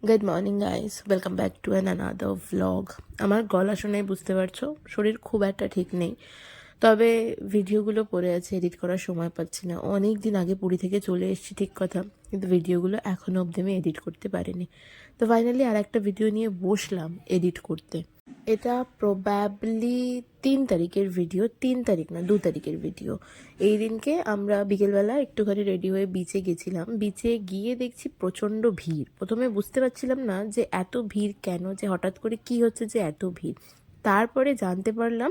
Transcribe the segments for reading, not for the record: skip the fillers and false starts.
Good morning guys, welcome back to another vlog. আমার গলা শুনেই বুঝতে পারছো শরীর খুব একটা ঠিক নেই, তবে ভিডিওগুলো পড়ে আছে, এডিট করার সময় পাচ্ছি না। অনেক দিন আগে পুরী থেকে চলে এসেছি ঠিক কথা, কিন্তু ভিডিওগুলো এখনও অবধি আমি এডিট করতে পারিনি। তো ফাইনালি আর একটা ভিডিও নিয়ে বসলাম এডিট করতে। এটা প্রবাবলি 3 তারিখের ভিডিও, 3 তারিখ না 2 তারিখের ভিডিও। এই দিনকে আমরা বিকেলবেলা একটুখানি রেডি হয়ে বিচে গেছিলাম। বিচে গিয়ে দেখছি প্রচণ্ড ভিড়। প্রথমে বুঝতে পারছিলাম না যে এত ভিড় কেন, যে হঠাৎ করে কি হচ্ছে যে এত ভিড়। তারপরে জানতে পারলাম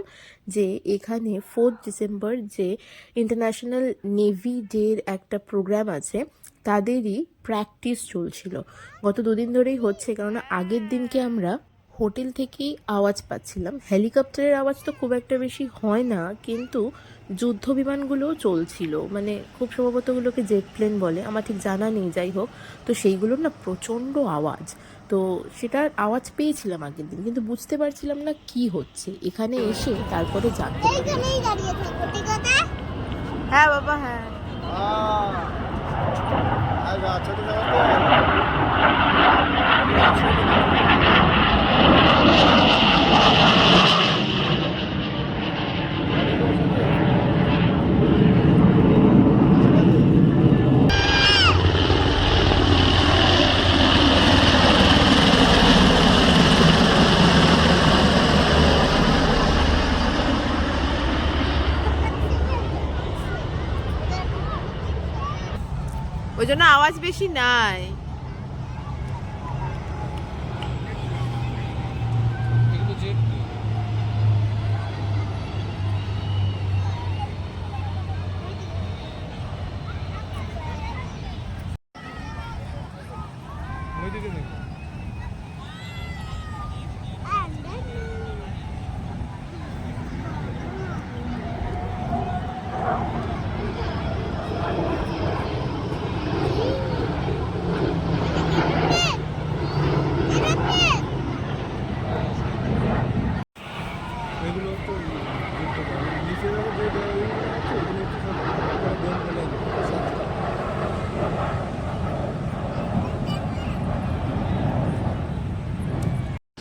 যে এখানে 4 ডিসেম্বর যে ইন্টারন্যাশনাল নেভি ডের একটা প্রোগ্রাম আছে, তাদেরই প্র্যাকটিস চলছিল। গত 2 দিন ধরেই হচ্ছে, কারণ আগের দিনকে আমরা হোটেল থেকেই আওয়াজ পাচ্ছিলাম। হেলিকপ্টারের আওয়াজ তো খুব একটা বেশি হয় না, কিন্তু যুদ্ধ বিমানগুলোও চলছিল, মানে খুব সম্ভবত ওগুলোকে জেট প্লেন বলে, আমার ঠিক জানা নেই। যাই হোক, তো সেইগুলোর না প্রচণ্ড আওয়াজ। তো সেটার আওয়াজ পেয়েছিলাম আগের দিন, কিন্তু বুঝতে পারছিলাম না কি হচ্ছে। এখানে এসে তারপরে জানতে পারলাম। হ্যাঁ বাবা, হ্যাঁ। ওই জন্য আওয়াজ বেশি নাই।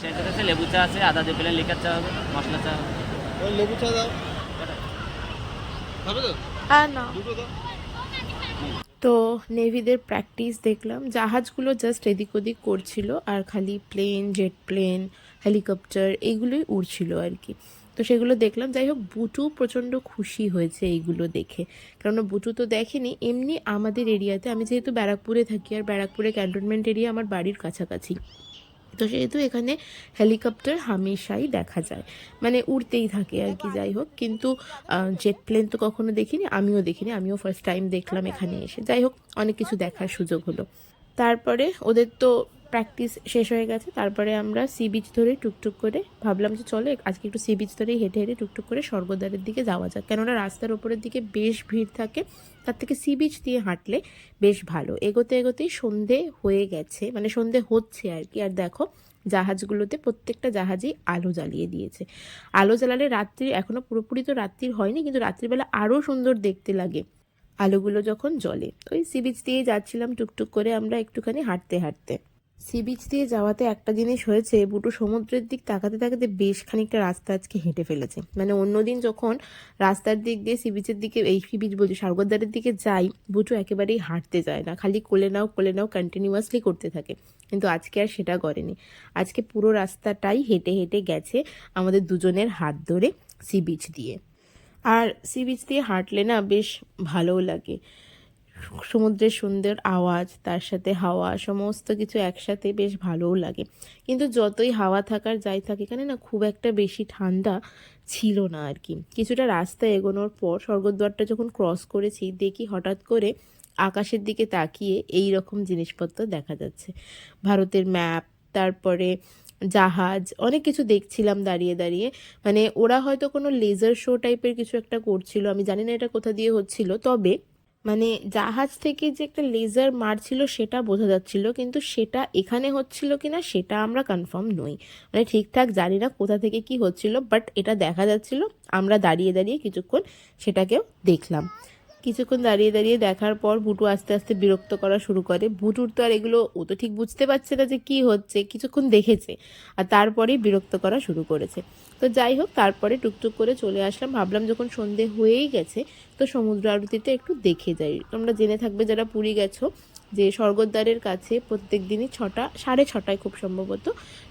সেটাতে আছে লেবু চা আছে, আদা দিয়ে পেলে লিকার চা হবে, মশলা চা হবে। ওই লেবু চা দাও, হবে তো? হ্যাঁ, না। দুটো দাও। তো নেভিদের প্র্যাকটিস দেখলাম, জাহাজগুলো জাস্ট এদিক ওদিক করছিল, আর খালি প্লেন, জেট প্লেন, হেলিকপ্টার এইগুলোই উড়ছিল আর কি। তো সেগুলো দেখলাম। যাই হোক, বুটু প্রচণ্ড খুশি হয়েছে এইগুলো দেখে, কারণ বুটু তো দেখেনি। এমনি আমাদের এরিয়াতে, আমি যেহেতু ব্যারাকপুরে থাকি, আর ব্যারাকপুরে ক্যান্টনমেন্ট এরিয়া আমার বাড়ির কাছাকাছি, তো সেহেতু এখানে হেলিকপ্টার হামেশাই দেখা যায়, মানে উড়তেই থাকে আর কি। যাই হোক, কিন্তু জেট প্লেন তো কখনো দেখিনি, আমিও দেখিনি, আমিও ফার্স্ট টাইম দেখলাম এখানে এসে। যাই হোক, অনেক কিছু দেখার সুযোগ হলো। তারপরে ওদের তো প্র্যাকটিস শেষ হয়ে গেছে, তারপরে আমরা সি বিচ ধরে টুকটুক করে ভাবলাম যে চলো আজকে একটু সি বিচ ধরেই হেঁটে হেঁটে টুকটুক করে স্বর্গদ্বারের দিকে যাওয়া যাক, কেননা রাস্তার ওপরের দিকে বেশ ভিড় থাকে, তার থেকে সি বিচ দিয়ে হাঁটলে বেশ ভালো। এগোতে এগোতেই সন্ধে হয়ে গেছে, মানে সন্ধে হচ্ছে আর কি। আর দেখো, জাহাজগুলোতে প্রত্যেকটা জাহাজেই আলো জ্বালিয়ে দিয়েছে। আলো জ্বালালে রাত্রি, এখনও পুরোপুরি তো রাত্রির হয়নি, কিন্তু রাত্রিবেলা আরও সুন্দর দেখতে লাগে আলোগুলো যখন জ্বলে। ওই সি বিচ দিয়ে যাচ্ছিলাম টুকটুক করে আমরা একটুখানি হাঁটতে হাঁটতে। সি বিচ দিয়ে যাওয়াতে একটা জিনিস হয়েছে, বুটু সমুদ্রের দিক তাকাতে তাকাতে বেশ খানিকটা রাস্তা আজকে হেঁটে ফেলেছে। মানে অন্যদিন যখন রাস্তার দিক দিয়ে সি বিচের দিকে, এই সি বিচ বলছি স্বর্গদ্বারের দিকে যাই, বুটু একেবারেই হাঁটতে যায় না, খালি কোলে নাও কন্টিনিউয়াসলি করতে থাকে। কিন্তু আজকে আর সেটা করেনি। আজকে পুরো রাস্তাটাই হেঁটে হেঁটে গেছে আমাদের দুজনের হাত ধরে সি বিচ দিয়ে। আর সি বিচ দিয়ে হাঁটলে না বেশ ভালোও লাগে। সমুদ্রের সুন্দর আওয়াজ, তার সাথে হাওয়া, সমস্ত কিছু একসাথে বেশ ভালোও লাগে। কিন্তু যতই হাওয়া থাকার যাই থাকে, এখানে না খুব একটা বেশি ঠান্ডা ছিল না আর কি। কিছুটা রাস্তা এগোনোর পর স্বর্গদ্বারটা যখন ক্রস করেছি, দেখি হঠাৎ করে আকাশের দিকে তাকিয়ে এই রকম জিনিসপত্র দেখা যাচ্ছে। ভারতের ম্যাপ, তারপরে জাহাজ, অনেক কিছু দেখছিলাম দাঁড়িয়ে দাঁড়িয়ে। মানে ওরা হয়তো কোনো লেজার শো টাইপের কিছু একটা করছিল, আমি জানি না এটা কোথা দিয়ে হচ্ছিল, তবে মানে জাহাজ থেকে যে একটা লেজার মারছিল সেটা বোঝা যাচ্ছিল, কিন্তু সেটা এখানে হচ্ছিল কিনা সেটা আমরা কনফার্ম নই, মানে ঠিকঠাক জানি না কোথা থেকে কি হচ্ছিল, বাট এটা দেখা যাচ্ছিল। আমরা দাঁড়িয়ে দাঁড়িয়ে কিছুক্ষণ সেটাকেও দেখলাম। কিছুক্ষণ দাঁড়িয়ে দাঁড়িয়ে দেখার পর বুটু আস্তে আস্তে বিরক্ত করা শুরু করে। বুটুর তো আর এগুলো, ও তো ঠিক বুঝতে পারছে না যে কি হচ্ছে, কিছুক্ষণ দেখেছে আর তারপরেই বিরক্ত করা শুরু করেছে। তো যাই হোক, তারপরে টুকটুক করে চলে আসলাম। ভাবলাম যখন সন্ধে হয়েই গেছে তো সমুদ্র আরতিটা একটু দেখে যাই। তোমরা জেনে থাকবে যারা পুরী গেছো যে স্বর্গদ্বারের কাছে প্রত্যেক দিনই 6টা, 6:30 খুব সম্ভবত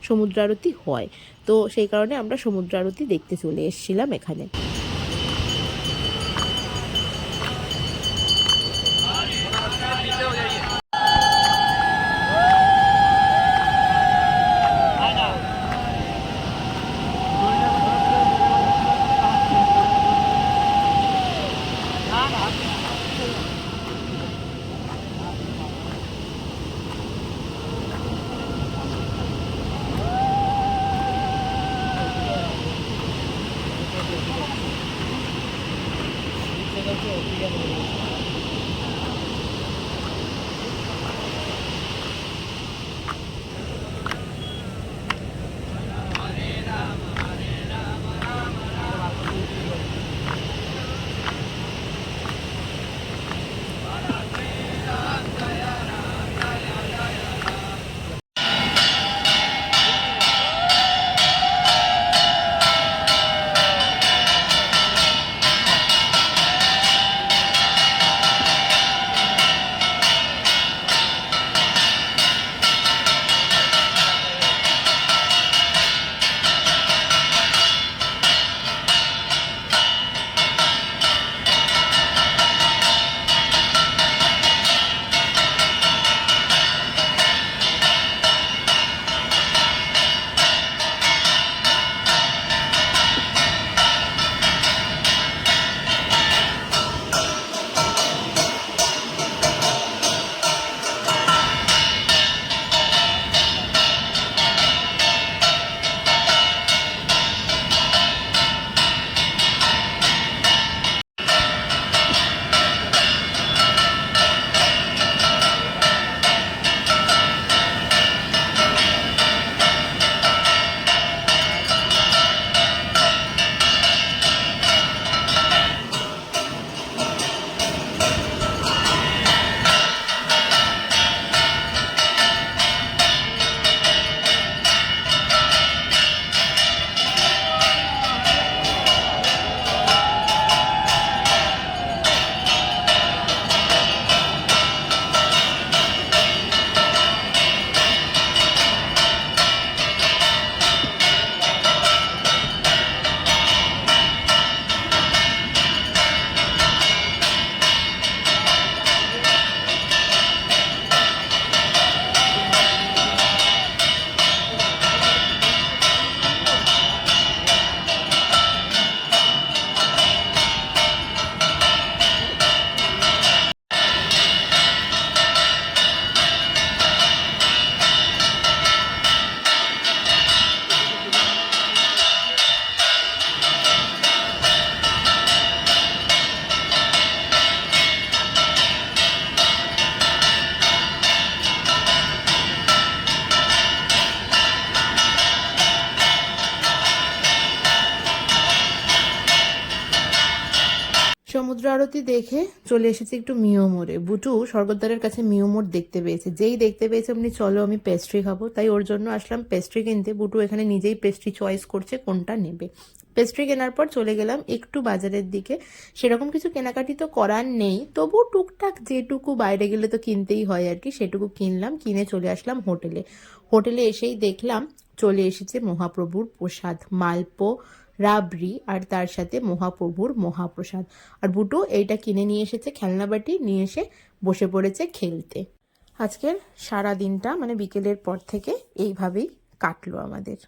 সমুদ্র আরতি হয়। তো সেই কারণে আমরা সমুদ্র আরতি দেখতে চলে এসেছিলাম এখানে। সমুদ্র আরতি দেখে চলে এসেছি একটু মিও মোড়ে। বুটু স্বর্গদ্বারের কাছে মিও মোড় দেখতে পেয়েছে, যেই দেখতে পেয়েছে আপনি চলো আমি পেস্ট্রি খাবো, তাই ওর জন্য আসলাম পেস্ট্রি কিনতে। বুটু এখানে নিজেই পেস্ট্রি চয়েস করছে কোনটা নেবে। পেস্ট্রি কেনার পর চলে গেলাম একটু বাজারের দিকে। সেরকম কিছু কেনাকাটি তো করার নেই, তবু টুকটাক যেটুকু বাইরে গেলে তো কিনতেই হয় আর কি, সেটুকু কিনলাম। কিনে চলে আসলাম হোটেলে। হোটেলে এসেই দেখলাম চলে এসেছে মহাপ্রভুর প্রসাদ, মালপো, রাবড়ি আর তার সাথে মহাপ্রভুর মহাপ্রসাদ। আর বুটু এইটা কিনে নিয়ে এসেছে, খেলনা বাটি নিয়ে এসে বসে পড়েছে খেলতে। আজকের সারা দিনটা মানে বিকেলের পর থেকে এইভাবেই কাটলো আমাদের।